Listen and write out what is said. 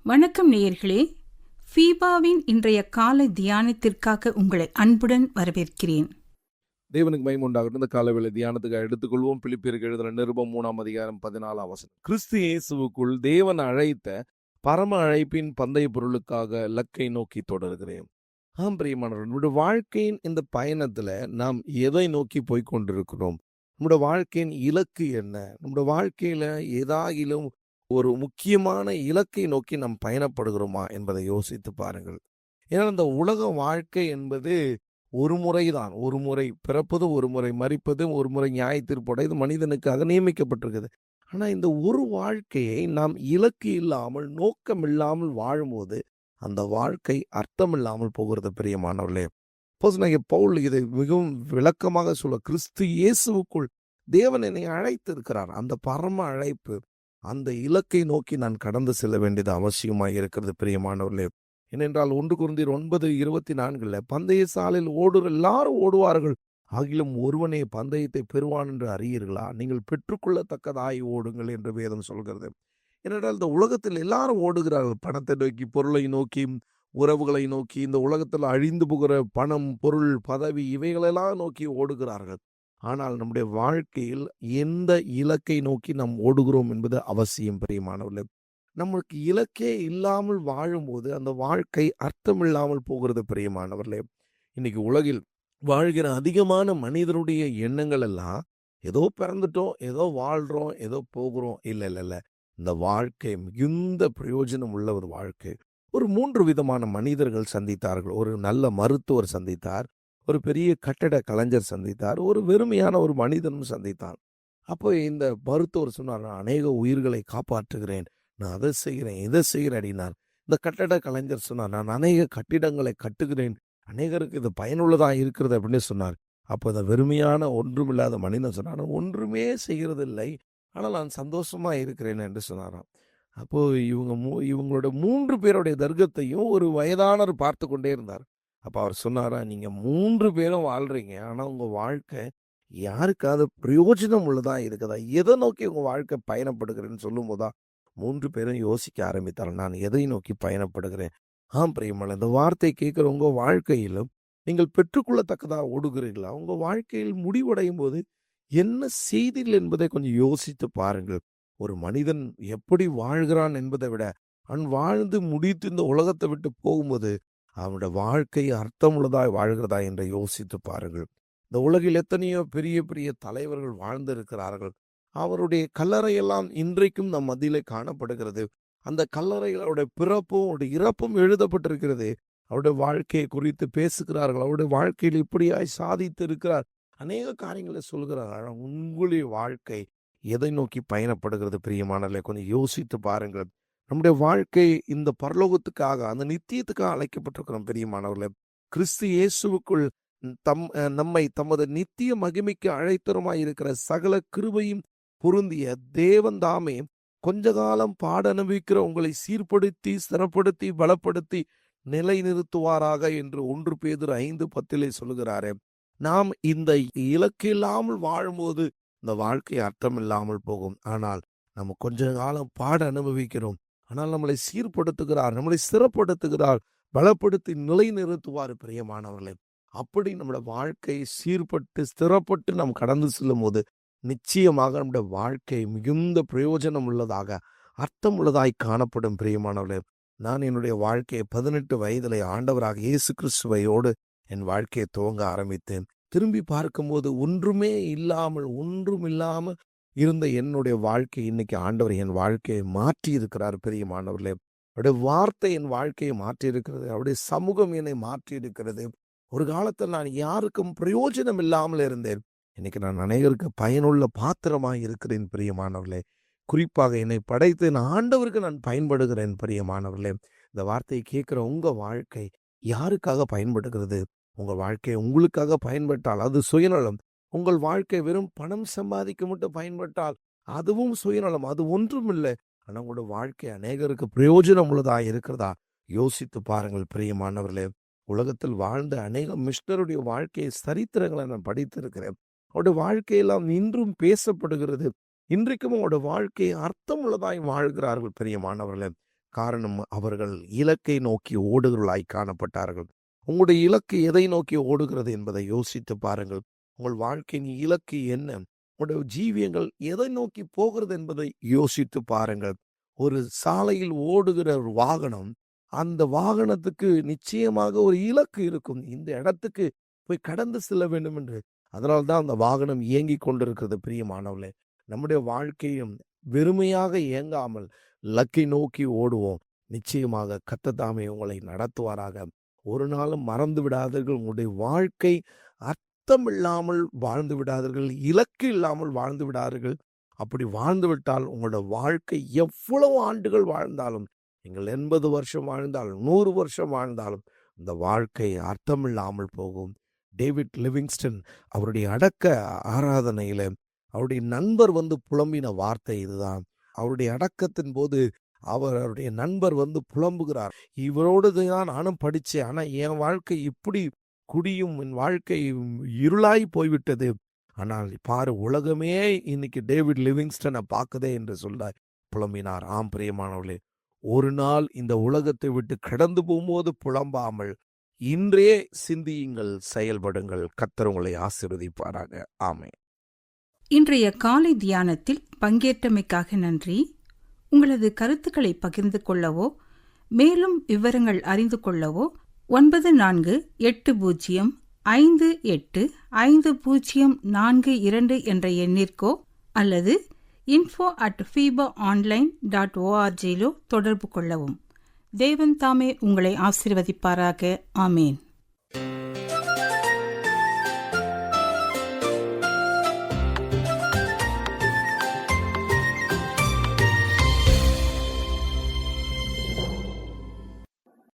வணக்கம் நேயர்களே. ஃபீபாவின் இன்றைய காலை தியானத்திற்காக உங்களை அன்புடன் வரவேற்கிறேன். தேவனுக்கு மகிமை உண்டாகட்டும். இந்த காலவேளை தியானத்துக்கு எடுத்துக்கொள்வோம். பிலிப்பியருக்கு எழுதின நிருபம் 3:14 கிறிஸ்து இயேசுவுக்குள் தேவன் அழைத்த பரம அழைப்பின் பந்தய பொருளுக்காக இலக்கை நோக்கி தொடர்கிறேன். பிரியமானவர்களே, நம்முடைய வாழ்க்கையின் இந்த பயணத்துல நாம் எதை நோக்கி போய் கொண்டிருக்கிறோம்? நம்முடைய வாழ்க்கையின் இலக்கு என்ன? நம்முடைய வாழ்க்கையில ஏதாகிலும் ஒரு முக்கியமான இலக்கை நோக்கி நாம் பயணப்படுகிறோமா என்பதை யோசித்து பாருங்கள். ஏன்னா இந்த உலக வாழ்க்கை என்பது ஒரு முறைதான். ஒரு முறை பிறப்பது, ஒரு முறை மரிப்பது, ஒரு முறை நியாயத்தீர்ப்போட இது மனிதனுக்காக நியமிக்கப்பட்டிருக்குது. ஆனா இந்த ஒரு வாழ்க்கையை நாம் இலக்கு இல்லாமல் நோக்கம் இல்லாமல் வாழும்போது அந்த வாழ்க்கை அர்த்தம் இல்லாமல் போகிறது. பிரியமானவர்களே, அப்போஸ்தலனாகிய பவுல் இதை மிகவும் விளக்கமாக சொல்ல, கிறிஸ்து இயேசுவுக்குள் தேவன் என்னை அழைத்து இருக்கிறார். அந்த பரம அழைப்பு, அந்த இலக்கை நோக்கி நான் கடந்து செல்ல வேண்டியது அவசியமாக இருக்கிறது. பிரியமானவர்களே, ஏனென்றால் 1 கொரிந்தியர் 9:24 பந்தய சாலையில் ஓடுற எல்லாரும் ஓடுவார்கள், ஆகிலும் ஒருவனே பந்தயத்தை பெறுவான் என்று அறியீர்களா? நீங்கள் பெற்றுக்கொள்ளத்தக்கதாய் ஓடுங்கள் என்று வேதம் சொல்கிறது. ஏனென்றால் இந்த உலகத்தில் எல்லாரும் ஓடுகிறார்கள். பணத்தை நோக்கி, பொருளை நோக்கி, உறவுகளை நோக்கி, இந்த உலகத்தில் அழிந்து போகிற பணம், பொருள், பதவி இவைகளெல்லாம் நோக்கி ஓடுகிறார்கள். ஆனால் நம்முடைய வாழ்க்கையில் எந்த இலக்கை நோக்கி நாம் ஓடுகிறோம் என்பது அவசியம். பிரியமானவர்களே, நம்மளுக்கு இலக்கே இல்லாமல் வாழும்போது அந்த வாழ்க்கை அர்த்தமில்லாமல் போகிறது. பிரியமானவர்களே, இன்னைக்கு உலகில் வாழ்கிற அதிகமான மனிதருடைய எண்ணங்கள் எல்லாம் ஏதோ பிறந்துட்டோம், ஏதோ வாழ்றோம், ஏதோ போகிறோம். இல்ல, இந்த வாழ்க்கை மிகுந்த பிரயோஜனம் உள்ள ஒரு வாழ்க்கை. ஒரு 3 விதமான மனிதர்கள் சந்தித்தார்கள். ஒரு நல்ல மருத்துவர் சந்தித்தார், ஒரு பெரிய கட்டட கலைஞர் சந்தித்தார், ஒரு வெறுமையான ஒரு மனிதனும் சந்தித்தான். அப்போ இந்த மருத்துவர் சொன்னார், நான் அநேக உயிர்களை காப்பாற்றுகிறேன், நான் அதை செய்கிறேன், இதை செய்கிறேன் அப்படின்னார். இந்த கட்டட கலைஞர் சொன்னார், நான் அநேக கட்டிடங்களை கட்டுகிறேன், அநேகருக்கு இது பயனுள்ளதாக இருக்கிறது அப்படின்னு சொன்னார். அப்போ இந்த வெறுமையான ஒன்றுமில்லாத மனிதன் சொன்னார், ஒன்றுமே செய்கிறது இல்லை, ஆனால் நான் சந்தோஷமா இருக்கிறேன் என்று சொன்னாராம். அப்போ இவங்களோட 3 பேருடைய தர்க்கத்தையும் ஒரு வயதானவர் பார்த்து கொண்டே இருந்தார். அப்போ அவர் சொன்னாரா, நீங்க 3 பேரும் வாழ்றீங்க, ஆனா உங்க வாழ்க்கை யாருக்காவது பிரயோஜனம் உள்ளதா இருக்குதா? எதை நோக்கி உங்க வாழ்க்கை பயணப்படுகிறேன்னு சொல்லும் போதா 3 பேரும் யோசிக்க ஆரம்பித்தார், நான் எதை நோக்கி பயணப்படுகிறேன்? பிரியமான, இந்த வார்த்தை கேட்கிற உங்க வாழ்க்கையிலும் நீங்கள் பெற்றுக்கொள்ளத்தக்கதா ஓடுகிறீர்களா? உங்க வாழ்க்கையில் முடிவடையும் போது என்ன செய்தீர்கள் என்பதை கொஞ்சம் யோசித்து பாருங்கள். ஒரு மனிதன் எப்படி வாழ்கிறான் என்பதை விட அவன் வாழ்ந்து முடித்து இந்த உலகத்தை விட்டு போகும்போது அவனுடைய வாழ்க்கை அர்த்தமுள்ளதாய் வாழ்கிறதா என்று யோசித்து பாருங்கள். இந்த உலகில் எத்தனையோ பெரிய பெரிய தலைவர்கள் வாழ்ந்திருக்கிறார்கள். அவருடைய கல்லறையெல்லாம் இன்றைக்கும் நம் மத்தியிலே காணப்படுகிறது. அந்த கல்லறைகளுடைய பிறப்பும் அவருடைய இறப்பும் எழுதப்பட்டிருக்கிறது. அவருடைய வாழ்க்கையை குறித்து பேசுகிறார்கள். அவருடைய வாழ்க்கையில் இப்படியாய் சாதித்து இருக்கிறார், அநேக காரியங்களை சொல்கிறார்கள். உங்களுடைய வாழ்க்கை எதை நோக்கி பயணப்படுகிறது? பிரியமானவர்களே, கொஞ்சம் யோசித்து பாருங்கள். நம்முடைய வாழ்க்கை இந்த பரலோகத்துக்காக, அந்த நித்தியத்துக்காக அழைக்கப்பட்டிருக்கிறோம். பிரியமானவர்களே, கிறிஸ்து இயேசுவுக்குள் நம்மை தமது நித்திய மகிமைக்கு அழைத்தருமாய் இருக்கிற சகல கிருபையும் பொருந்திய தேவன் தாமே கொஞ்ச காலம் பாட அனுபவிக்கிற உங்களை சீர்படுத்தி, ஸ்திரப்படுத்தி, பலப்படுத்தி நிலைநிறுத்துவாராக என்று 1 பேதுரு 5:10 சொல்லுகிறாரே. நாம் இந்த இலக்கு இல்லாமல் வாழும்போது இந்த வாழ்க்கை அர்த்தம் இல்லாமல் போகும். ஆனால் நம்ம கொஞ்ச காலம் பாட அனுபவிக்கிறோம், ஆனால் நம்மளை சீர்படுத்துகிறார், நம்மளை ஸ்திரப்படுத்துகிறார், பலப்படுத்தி நிலைநிறுத்துவார். பிரியமானவர்களே, அப்படி நம்முடைய வாழ்க்கை சீர்பட்டு ஸ்திரப்பட்டு நாம் கடந்து செல்லும் போது நிச்சயமாக நம்முடைய வாழ்க்கை மிகுந்த பிரயோஜனம் உள்ளதாக, அர்த்தம் உள்ளதாய் காணப்படும். பிரியமானவர்களே, நான் என்னுடைய வாழ்க்கையை 18 வயதிலே ஆண்டவராக இயேசு கிறிஸ்துவையோடு என் வாழ்க்கையை துவங்க ஆரம்பித்தேன். திரும்பி பார்க்கும்போது ஒன்றுமே இல்லாமல் இருந்த என்னுடைய வாழ்க்கை இன்னைக்கு ஆண்டவர் என் வாழ்க்கையை மாற்றி இருக்கிறார். பிரியமானவர்களே, அவருடைய வார்த்தை என் வாழ்க்கையை மாற்றி இருக்கிறது. அவருடைய சமூகம் என்னை மாற்றி இருக்கிறது. ஒரு காலத்தில் நான் யாருக்கும் பிரயோஜனம் இல்லாமல் இருந்தேன், இன்னைக்கு நான் அநேகருக்கு பயனுள்ள பாத்திரமாய் இருக்கிறேன். பிரியமானவர்களே, குறிப்பாக என்னை படைத்து என் ஆண்டவருக்கு நான் பயன்படுகிறேன். பிரியமானவர்களே, இந்த வார்த்தையை கேட்கிற உங்க வாழ்க்கை யாருக்காக பயன்படுகிறது? உங்கள் வாழ்க்கை உங்களுக்காக பயன்பட்டால் அது சுயநலம். உங்கள் வாழ்க்கை வெறும் பணம் சம்பாதிக்க மட்டும் பயன்பட்டால் அதுவும் சுயநலம், அது ஒன்றும் இல்லை. ஆனால் உங்களோட வாழ்க்கை அநேகருக்கு பிரயோஜனம் உள்ளதா இருக்கிறதா? யோசித்து பாருங்கள். பிரியமானவர்களே, உலகத்தில் வாழ்ந்த அநேக மிஷனருடைய வாழ்க்கையை சரித்திரங்களை நான் படித்திருக்கிறேன். அவருடைய வாழ்க்கையெல்லாம் இன்றும் பேசப்படுகிறது. இன்றைக்கும் அவருடைய வாழ்க்கையை அர்த்தம் உள்ளதாய் வாழ்கிறார்கள். பிரியமானவர்களே, காரணம், அவர்கள் இலக்கை நோக்கி ஓடுகிறவர்களாய் காணப்பட்டார்கள். உங்களுடைய இலக்கு எதை நோக்கி ஓடுகிறது என்பதை யோசித்து பாருங்கள். உங்கள் வாழ்க்கையின் இலக்கு என்ன? உங்களுடைய ஜீவியங்கள் எதை நோக்கி போகிறது என்பதை யோசித்து பாருங்கள். ஒரு சாலையில் ஓடுகிற ஒரு வாகனம், அந்த வாகனத்துக்கு நிச்சயமாக ஒரு இலக்கு இருக்கும். இந்த இடத்துக்கு போய் கடந்து செல்ல வேண்டும் என்று. அதனால்தான் அந்த வாகனம் இயங்கிக் கொண்டிருக்கிறது. பிரியமானவர்களே, நம்முடைய வாழ்க்கையும் வெறுமையாக இயங்காமல் இலக்கை நோக்கி ஓடுவோம். நிச்சயமாக கர்த்தர் தாமே உங்களை நடத்துவாராக. ஒரு நாளும் மறந்து விடாதீர்கள், உங்களுடைய வாழ்க்கை அர்த்தம் இல்லாமல் வாழ்ந்து விடாதீர்கள், இலக்கு இல்லாமல் வாழ்ந்து விடாதீர்கள். அப்படி வாழ்ந்து விட்டால் உங்களோட வாழ்க்கை எவ்வளவு ஆண்டுகள் வாழ்ந்தாலும், நீங்கள் 80 வருஷம் வாழ்ந்தாலும் 100 வருஷம் வாழ்ந்தாலும் இந்த வாழ்க்கை அர்த்தமில்லாமல் போகும். டேவிட் லிவிங்ஸ்டன் அவருடைய அடக்க ஆராதனையில அவருடைய நண்பர் புலம்பின வார்த்தை இதுதான். அவருடைய அடக்கத்தின் போது அவருடைய நண்பர் புலம்புகிறார். இவரோடு தான் நானும் படித்தேன், ஆனா என் வாழ்க்கை இப்படி குடியும் என் வாழ்க்கை இருளாய் போய்விட்டது. ஆனால் பாரு, உலகமே இன்னைக்கு டேவிட் லிவிங்ஸ்டனை பார்க்குதே என்று சொல்ல புலம்பினார். ஆம் பிரியமானவர்களே, ஒரு நாள் இந்த உலகத்தை விட்டு கடந்து போகும்போது புலம்பாமல் இன்றே சிந்தியுங்கள், செயல்படுங்கள். கர்த்தர் உங்களை ஆசீர்வதிப்பாராக. ஆமென். இன்றைய காலை தியானத்தில் பங்கேற்றமைக்காக நன்றி. உங்களது கருத்துக்களை பகிர்ந்து கொள்ளவோ மேலும் விவரங்கள் அறிந்து கொள்ளவோ 9458585042 என்ற எண்ணிற்கோ அல்லது info@fibaonline.org தொடர்பு கொள்ளவும். தேவன் தாமே உங்களை ஆசீர்வதிப்பாராக. ஆமேன்.